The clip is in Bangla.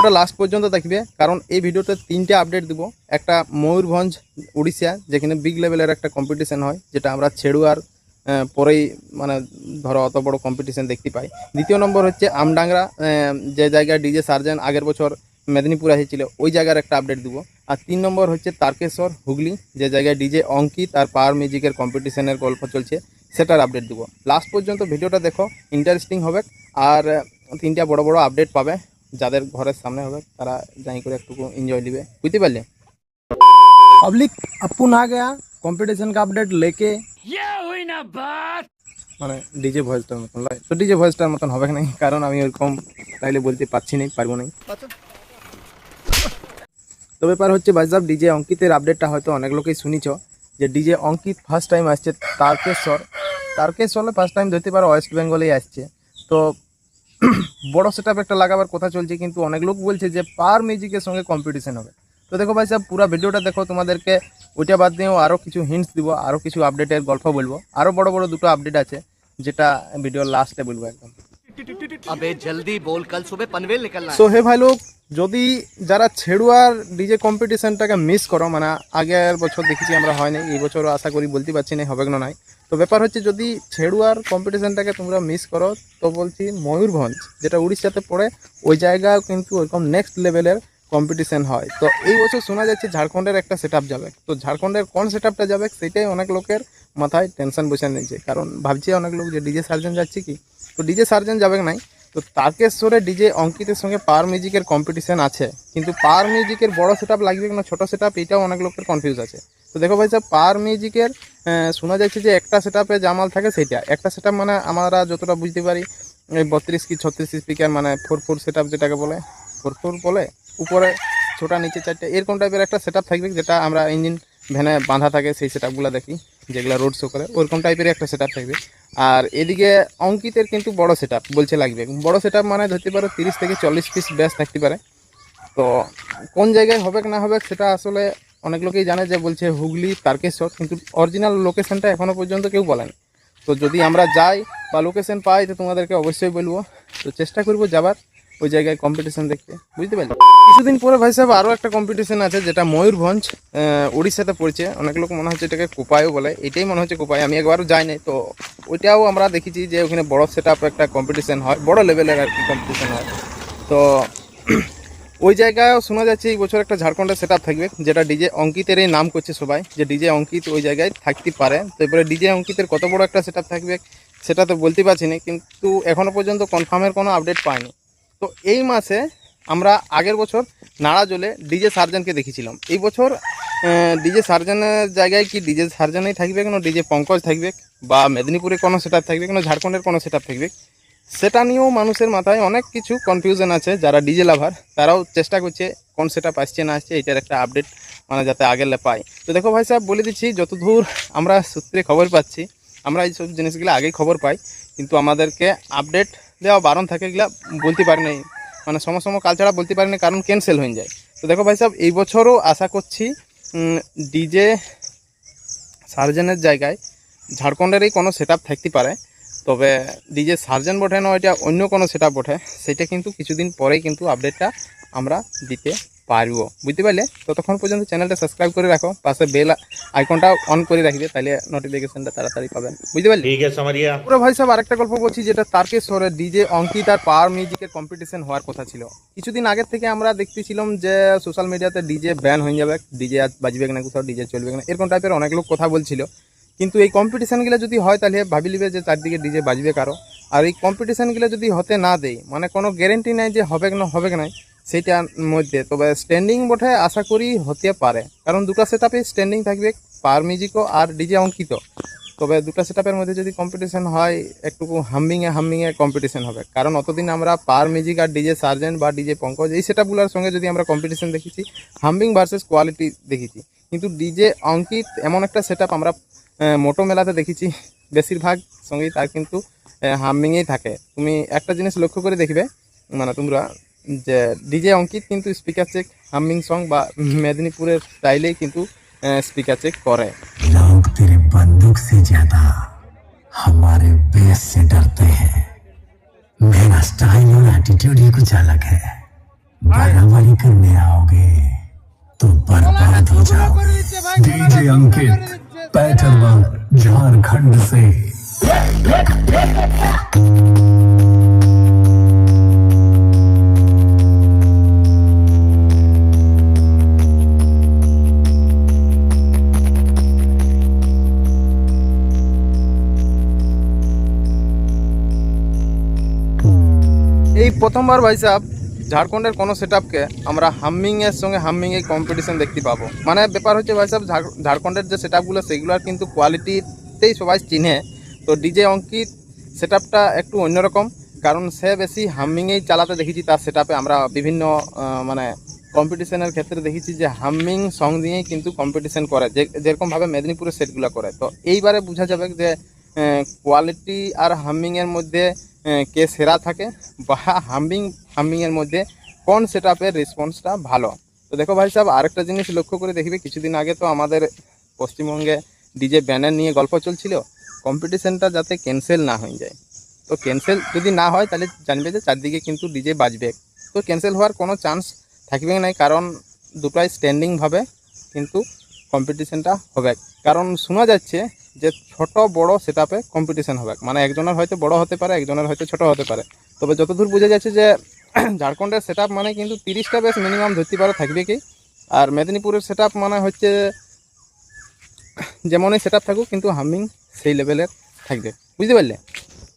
ভিডিওটা লাস্ট পর্যন্ত দেখবে, কারণ এই ভিডিওতে 3টে আপডেট দিব। একটা ময়ূরভঞ্জ উড়িষ্যা, যেখানে বিগ লেভেলের একটা কম্পিটিশন হয়, যেটা আমরা ছেড়ুয়ার পরেই মানে ধরো অত বড় কম্পিটিশন দেখতে পাই। দ্বিতীয় নম্বর হচ্ছে আমডাংরা, যে জায়গায় ডিজে সার্জেন আগের বছর মেদিনীপুর এসেছিল, ওই জায়গার একটা আপডেট দিব। আর 3 নম্বর হচ্ছে তারকেশ্বর হুগলি, যে জায়গায় ডিজে অঙ্কিত আর পাওয়ার মিউজিকের কম্পিটিশনের গল্প চলছে, সেটার আপডেট দিব। লাস্ট পর্যন্ত ভিডিওটা দেখো, ইন্টারেস্টিং হবে। আর 3টা বড় বড় আপডেট পাবে, যাদের ঘরের সামনে হবে তারা যাই করে একটু एंजॉय দিবে, বুঝতে পারলে। पब्लिक अपुन आ गया कंपटीशन का अपडेट लेके। ये हुई ना बात, মানে ডিজে ভয়েসটার মতন লাগে, তো ডিজে ভয়েসটার মতন হবে না, কারণ আমি ওরকম তাইলে বলতে পারছি না, পারবো না। তো ব্যাপার হচ্ছে ভাই সাহেব, ডিজে অঙ্কিতের আপডেটটা হয়তো অনেক লোকেই শুনিছ, যে ডিজে অঙ্কিত ফার্স্ট টাইম আসছে তারকেশ্বরে ফার্স্ট টাইম ধরতে পারো, ওয়েস্ট বেঙ্গলেই আসছে। তো বড় সেটআপ একটা লাগাবার কথা চলছে, কিন্তু অনেক লোক বলছে যে পাওয়ার মিউজিকের সঙ্গে কম্পিটিশন হবে। তো দেখো ভাই সাহেব, পুরো ভিডিওটা দেখো, তোমাদেরকে ওইটা বাদ দিয়েও আরও কিছু হিন্টস দিব, আরও কিছু আপডেটের গল্প বলবো, আরও বড় বড় দুটো আপডেট আছে, যেটা ভিডিওর লাস্টে বলবো একদম। अबे जल्दी बोल, कल सुबह पनवेल निकलना है। সো হে ভাই লোক, যদি যারা ছেড়ুয়ার ডিজে কম্পিটিশনটাকে মিস করো, মানে আগের বছর দেখেছি আমরা হয় নাই, এই বছরও আশা করি বলতে পারছি না হবে না নাই। তো ব্যাপার হচ্ছে, যদি ছেড়ুয়ার কম্পিটিশনটাকে তোমরা মিস করো, তো বলছি ময়ূরভঞ্জ, যেটা উড়িষ্যাতে পড়ে, ওই জায়গায় কিন্তু ওইরকম নেক্সট লেভেলের কম্পিটিশন হয়। তো এই বছর শোনা যাচ্ছে ঝাড়খণ্ডের একটা সেট যাবে। তো ঝাড়খণ্ডের কোন সেট যাবে, সেটাই অনেক লোকের মাথায় টেনশন বসে নিয়েছে, কারণ ভাবছে অনেক লোক যে ডিজে সার্জেন যাচ্ছে কি, তো ডিজে সার্জেন যাবে নাই। তো তারকেশ্বরে ডিজে অঙ্কিতের সঙ্গে পাওয়ার মিউজিকের কম্পিটিশন আছে, কিন্তু পাওয়ার মিউজিকের বড় সেটআপ লাগবে কিনা ছোটো সেটআপ, এটাও অনেক লোকের কনফিউজ আছে। তো দেখো ভাই সাহেব, পাওয়ার মিউজিকের শোনা যাচ্ছে যে একটা সেটআপে জামাল থাকে, সেইটা একটা সেটআপ, মানে আমরা যতটা বুঝতে পারি 32 কি 36 স্পিকার, মানে 4/4 সেটআপ যেটাকে বলে, 4/4 বলে, উপরে ছোটা নিচে 4টে, এরকম টাইপের একটা সেটআপ থাকবে, যেটা আমরা ইঞ্জিন ভ্যানে বাঁধা থাকে সেই সেটআপগুলো দেখি, যেগুলো রোড শো করে, ওরকম টাইপের একটা সেটআপ থাকবে। আর এদিকে অঙ্কিতের কিন্তু বড় সেটআপ বলছে লাগবে, বড় সেটআপ মানে ধরতে পারো 30 থেকে 40 পিস ব্যাস থাকতে পারে। তো কোন জায়গায় হবে না হবে সেটা আসলে অনেক লোকেই জানে, যে বলছে হুগলি তারকেশ্বর, কিন্তু অরিজিনাল লোকেশনটা এখনও পর্যন্ত কেউ বলেনি। তো যদি আমরা যাই বা লোকেশন পাই, তো তোমাদেরকে অবশ্যই বলবো। তো চেষ্টা করবো যাবার ওই জায়গায় কম্পিটিশন দেখতে, বুঝতে পারলে। কিছুদিন পরে ভাই সাহেব আরও একটা কম্পিটিশন আছে, যেটা ময়ূরভঞ্জ উড়িষ্যাতে পড়ছে। অনেক লোক মনে হচ্ছে এটাকে কোপাইও বলে, এটাই মনে হচ্ছে কোপাই, আমি একবারও যাই নাই। তো ওইটাও আমরা দেখেছি যে ওখানে বড় সেটআপ একটা কম্পিটিশন হয়, বড় লেভেলের আর কি কম্পিটিশন হয়। তো ওই জায়গায়ও শোনা যাচ্ছে এই বছর একটা ঝাড়খণ্ডের সেটআপ থাকবে, যেটা ডিজে অঙ্কিতেরই নাম করছে সবাই, যে ডিজে অঙ্কিত ওই জায়গায় থাকতে পারে। তো এরপরে ডিজে অঙ্কিতের কত বড় একটা সেটআপ থাকবে সেটা তো বলতে পারছি না, কিন্তু এখনও পর্যন্ত কনফার্মের কোনো আপডেট পাইনি। তো এই মাসে আমরা আগের বছর নাড়াজলে ডিজে সার্জেনকে দেখেছিলাম, এই বছর ডিজে সার্জেনের জায়গায় কি ডিজে সার্জেনই থাকবে, কোনো ডিজে পঙ্কজ থাকবে, বা মেদিনীপুরে কোনো সেটআপ থাকবে, কোনো ঝাড়খণ্ডের কোনো সেটআপ থাকবে, সেটা নিয়েও মানুষের মাথায় অনেক কিছু কনফিউশন আছে। যারা ডিজে লাভার তারাও চেষ্টা করছে কোন সেটআপ আসছে না আসছে এটার একটা আপডেট, মানে যাতে আগে পায়। তো দেখো ভাই সাহেব, বলে দিচ্ছি, যতদূর আমরা সূত্রে খবর পাচ্ছি, আমরা এইসব জিনিসগুলো আগেই খবর পাই, কিন্তু আমাদেরকে আপডেট দেওয়া বারণ থাকে, এগুলা বলতে পারি না, মানে সময় কাল ছাড়া বলতে পারি না, কারণ ক্যান্সেল হয়ে যায়। তো দেখো ভাই সাহেব, এই বছরও আশা করছি ডিজে সার্জেনের জায়গায় ঝাড়খণ্ডেরই কোনো সেটআপ থাকতে পারে। তবে ডিজে সার্জেন বটে না, এটা অন্য কোনো সেটআপ বটে, সেটা কিন্তু কিছুদিন পরেই কিন্তু আপডেটটা আমরা দিতে পারবো, বুঝতে পারলে। ততক্ষণ পর্যন্ত চ্যানেলটা সাবস্ক্রাইব করে রাখো, পাশে বেল আইকনটা অন করে রাখবে, তাহলে নোটিফিকেশনটা তাড়াতাড়ি পাবেন, বুঝতে পারলে। ঠিক আছে সামারিয়া। পুরো ভাই সাহেব, আরেকটা গল্প বলছি, যেটা তারকেশ্বরে ডিজে অঙ্কিত আর পাওয়ার মিউজিকের কম্পিটিশন হওয়ার কথা ছিল। কিছুদিন আগের থেকে আমরা দেখতেছিলাম যে সোশ্যাল মিডিয়াতে ডিজে ব্যান হয়ে যাবে, ডিজে আজ বাজবে না, কোথাও ডিজে চলবে না, এরকম টাইপের অনেক লোক কথা বলছিল। কিন্তু এই কম্পিটিশানগুলো যদি হয়, তাহলে ভাবি লিবে যে চারদিকে ডিজে বাজবে কারো। আর এই কম্পিটিশানগুলো যদি হতে না দেয়, মানে কোনো গ্যারেন্টি নাই যে হবে কি না সেইটার মধ্যে, তবে স্ট্যান্ডিং বটে আশা করি হতে পারে, কারণ দুটো সেটআপে স্ট্যান্ডিং থাকবে, পাওয়ার মিউজিকও আর ডিজে অঙ্কিত। তবে দুটো সেটআপের মধ্যে যদি কম্পিটিশন হয়, একটু হামিংয়ে কম্পিটিশন হবে, কারণ অতদিন আমরা পাওয়ার মিউজিক আর ডিজে সার্জেন বা ডিজে পঙ্কজ এই সেটআপগুলোর সঙ্গে যদি আমরা কম্পিটিশন দেখেছি, হামিং ভার্সেস কোয়ালিটি দেখেছি, কিন্তু ডিজে অঙ্কিত এমন একটা সেটআপ আমরা মোটো মেলাতে দেখেছি, বেশিরভাগ সঙ্গেই তার কিন্তু হামিংয়েই থাকে। তুমি একটা জিনিস লক্ষ্য করে দেখবে, মানে তোমরা, যে ডিজে অঙ্কিত কিন্তু স্পিকার চেক হামিং সং বা মেদিনীপুরের স্টাইলেই কিন্তু স্পিকার চেক করে। लोग तेरे बंदूक से ज्यादा हमारे बेस से डरते हैं। मेरा स्टाइल और एटीट्यूड ही कुछ अलग है। बराबरी करने आओगे तो बर्बाद हो जाओगे। डीजे अंकित पैटर्न झारखंड से। এই প্রথমবার ভাই সাহেব ঝাড়খণ্ডের কোনো সেটআপকে আমরা হামিংয়ের সঙ্গে হামিং এই কম্পিটিশন দেখতে পাবো। মানে ব্যাপার হচ্ছে ভাই সাহেব ঝাড়খণ্ডের যে সেটআপগুলো সেগুলোর কিন্তু কোয়ালিটিতেই সবাই চিনে। তো ডিজে অঙ্কিত সেটআপটা একটু অন্যরকম, কারণ সে বেশি হামিংয়েই চালাতে দেখেছি তার সেটআপে। আমরা বিভিন্ন মানে কম্পিটিশনের ক্ষেত্রে দেখেছি যে হামিং সং দিয়েই কিন্তু কম্পিটিশন করে, যেরকমভাবে মেদিনীপুরের সেটগুলো করে। তো এইবারে বোঝা যাবে যে কোয়ালিটি আর হামিংয়ের মধ্যে কে সেরা থাকে, বা হামিংয়ের মধ্যে কোন সেটআপের রেসপন্সটা ভালো। তো দেখো ভাই সাহেব, আরেকটা জিনিস লক্ষ্য করে দেখবে, কিছুদিন আগে তো আমাদের পশ্চিমবঙ্গে ডিজে ব্যানের নিয়ে গল্প চলছিল। কম্পিটিশনটা যাতে ক্যান্সেল না হয়ে যায়। তো ক্যান্সেল যদি না হয় তাহলে জানবে যে চারদিকে কিন্তু ডিজে বাজবে। তো ক্যান্সেল হওয়ার কোনো চান্স থাকবে না, কারণ দুটাই স্ট্যান্ডিংভাবে কিন্তু কম্পিটিশনটা হবে। কারণ শোনা যাচ্ছে যে ছোট বড় সেটআপে কম্পিটিশন হবে, মানে একজনের হয়তো বড় হতে পারে, একজনের হয়তো ছোট হতে পারে। তবে যতদূর বোঝা যাচ্ছে যে ঝাড়খণ্ডের সেটআপ মানে কিন্তু 30টা বেশ মিনিমাম ধরতে পারে থাকবে কি। আর মেদিনীপুরের সেটআপ মানে হচ্ছে যেমনই সেটআপ থাকুক কিন্তু হামিং সেই লেভেলের থাকবে, বুঝতে পারলে।